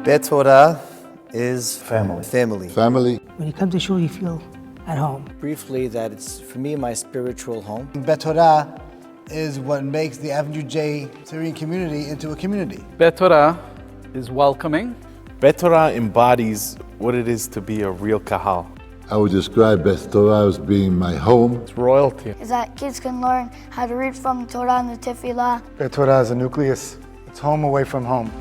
Beth Torah is Family. Family. When you come to shul, you feel at home. Briefly, that it's, for me, my spiritual home. Beth Torah is what makes the Avenue J Syrian community into a community. Beth Torah is welcoming. Beth Torah embodies what it is to be a real kahal. I would describe Beth Torah as being my home. It's royalty. Is that kids can learn how to read from Torah and the Tefillah. Beth Torah is a nucleus. It's home away from home.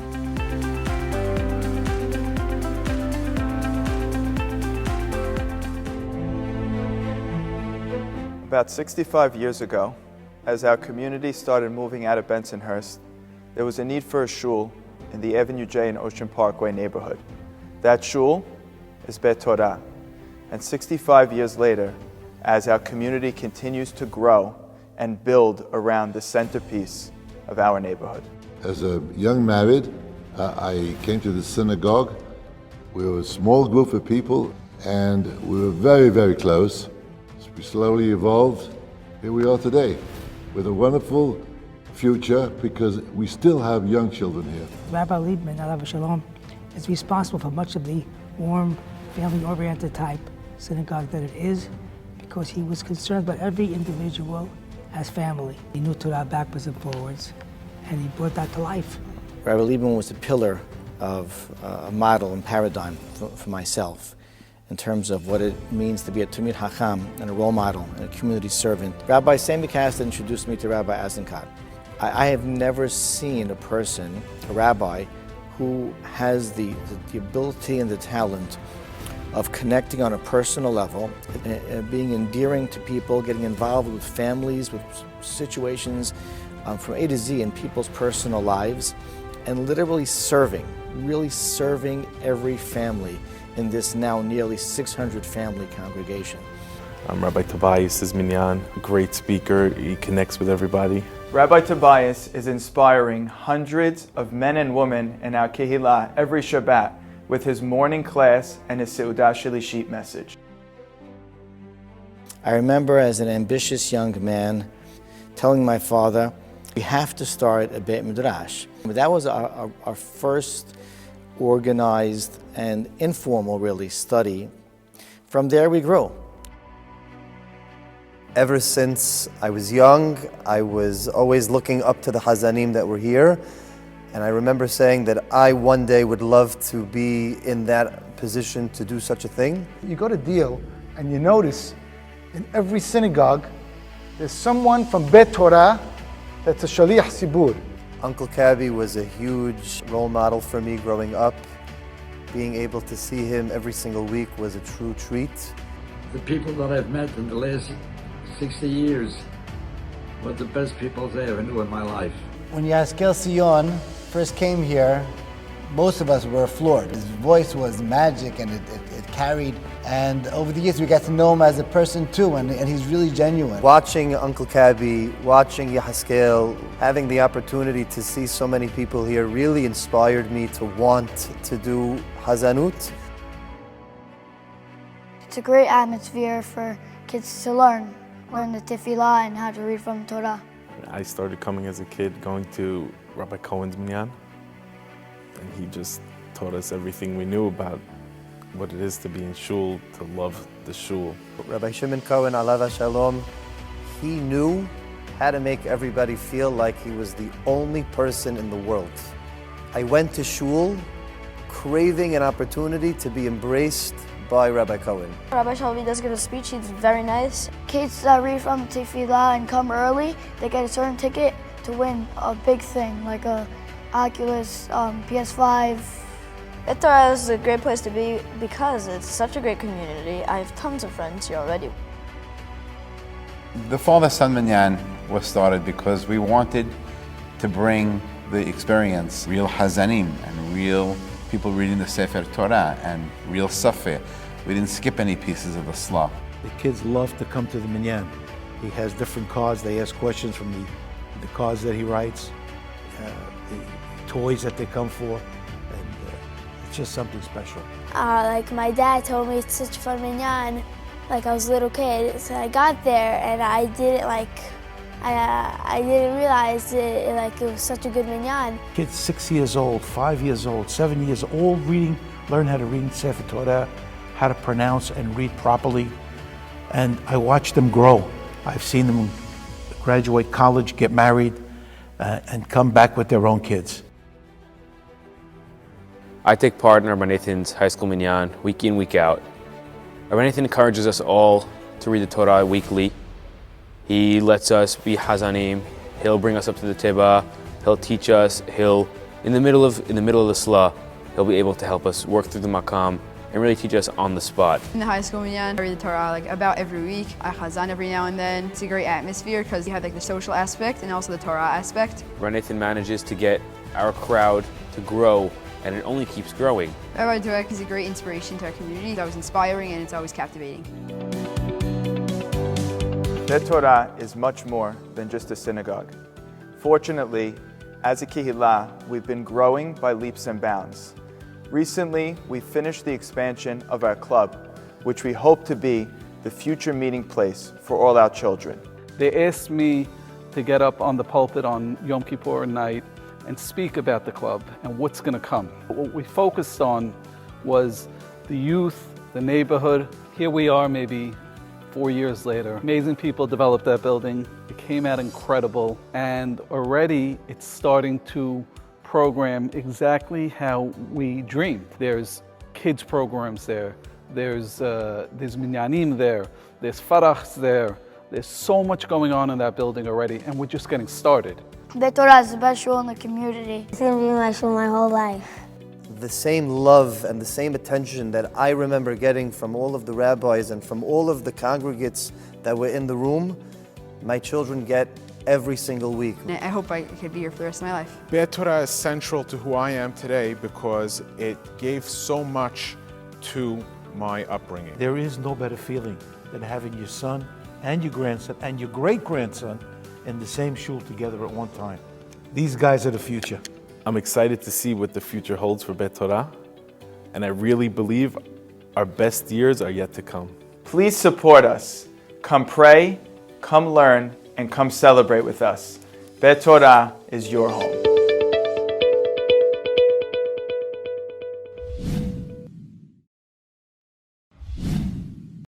About 65 years ago, as our community started moving out of Bensonhurst, there was a need for a shul in the Avenue J and Ocean Parkway neighborhood. That shul is Beth Torah. And 65 years later, as our community continues to grow and build around the centerpiece of our neighborhood. As a young married, I came to the synagogue. We were a small group of people, and we were very, very close. We slowly evolved. Here we are today, with a wonderful future, because we still have young children here. Rabbi Liebman, alav shalom, is responsible for much of the warm, family-oriented type synagogue that it is, because he was concerned about every individual as family. He knew Torah backwards and forwards, and he brought that to life. Rabbi Liebman was a pillar of a model and paradigm for myself in terms of what it means to be a Talmid Hacham and a role model and a community servant. Rabbi Sammy Casta introduced me to Rabbi Azenkat. I have never seen a person, a rabbi, who has the ability and the talent of connecting on a personal level, being endearing to people, getting involved with families, with situations from A to Z in people's personal lives, and literally serving, really serving every family in this now nearly 600 family congregation. Rabbi Tobias is minyan, a great speaker. He connects with everybody. Rabbi Tobias is inspiring hundreds of men and women in our Kehillah every Shabbat with his morning class and his Seudah Shalishit message. I remember as an ambitious young man telling my father, we have to start a Beit Midrash. That was our first organized and informal, really, study. From there we grew. Ever since I was young, I was always looking up to the Hazanim that were here. And I remember saying that I one day would love to be in that position to do such a thing. You go to Deal and you notice in every synagogue there's someone from Beth Torah that's a Shaliach Sibur. Uncle Kabi was a huge role model for me growing up. Being able to see him every single week was a true treat. The people that I've met in the last 60 years were the best people I ever knew in my life. When Yaskel Sion first came here, most of us were floored. His voice was magic and it carried. And over the years we got to know him as a person too, and he's really genuine. Watching Uncle Kabi, watching Yahaskel, having the opportunity to see so many people here really inspired me to want to do Hazanut. It's a great atmosphere for kids to learn the Tefillah and how to read from Torah. I started coming as a kid, going to Rabbi Cohen's minyan, and he just taught us everything we knew about what it is to be in shul, to love the shul. Rabbi Shimon Cohen, alav shalom, he knew how to make everybody feel like he was the only person in the world. I went to shul craving an opportunity to be embraced by Rabbi Cohen. Rabbi Shalvi does give a speech, he's very nice. Kids that read from Tefillah and come early, they get a certain ticket to win a big thing, like a Oculus, PS5. Beth Torah is a great place to be because it's such a great community. I have tons of friends here already. The Father-Son Minyan was started because we wanted to bring the experience, real Hazanim and real people reading the Sefer Torah and real Safir. We didn't skip any pieces of the Slach. The kids love to come to the minyan. He has different cards. They ask questions from the cards that he writes, the toys that they come for, and it's just something special. Like my dad told me it's such a fun minyan. Like I was a little kid, so I got there and I didn't I didn't realize it was such a good minyan. Kids 6 years old, 5 years old, 7 years old, learn how to read Sefer Torah, how to pronounce and read properly. And I watched them grow. I've seen them graduate college, get married, and come back with their own kids. I take part in Rabbi Nathan's high school minyan week in, week out. Rabbi Nathan encourages us all to read the Torah weekly. He lets us be hazanim. He'll bring us up to the teba. He'll teach us. In the middle of the slah, he'll be able to help us work through the makam and really teach us on the spot. In the high school minyan, I read the Torah about every week. I chazan every now and then. It's a great atmosphere because you have the social aspect and also the Torah aspect. Rabbi Nathan manages to get our crowd to grow, and it only keeps growing. Rabbi Dweck is a great inspiration to our community. It's always inspiring and it's always captivating. Beth Torah is much more than just a synagogue. Fortunately, as a kehillah, we've been growing by leaps and bounds. Recently, we finished the expansion of our club, which we hope to be the future meeting place for all our children. They asked me to get up on the pulpit on Yom Kippur night and speak about the club and what's going to come. What we focused on was the youth, the neighborhood. Here we are maybe 4 years later. Amazing people developed that building. It came out incredible, and already it's starting to program exactly how we dreamed. There's kids programs there. There's minyanim there. There's farachs there. There's so much going on in that building already, and we're just getting started. Beth Torah is the best shul in the community. It's going to be my shul my whole life. The same love and the same attention that I remember getting from all of the rabbis and from all of the congregates that were in the room, my children get every single week. I hope I could be here for the rest of my life. Beth Torah is central to who I am today because it gave so much to my upbringing. There is no better feeling than having your son and your grandson and your great-grandson in the same shul together at one time. These guys are the future. I'm excited to see what the future holds for Beth Torah, and I really believe our best years are yet to come. Please support us. Come pray, come learn, and come celebrate with us. Beth Torah is your home.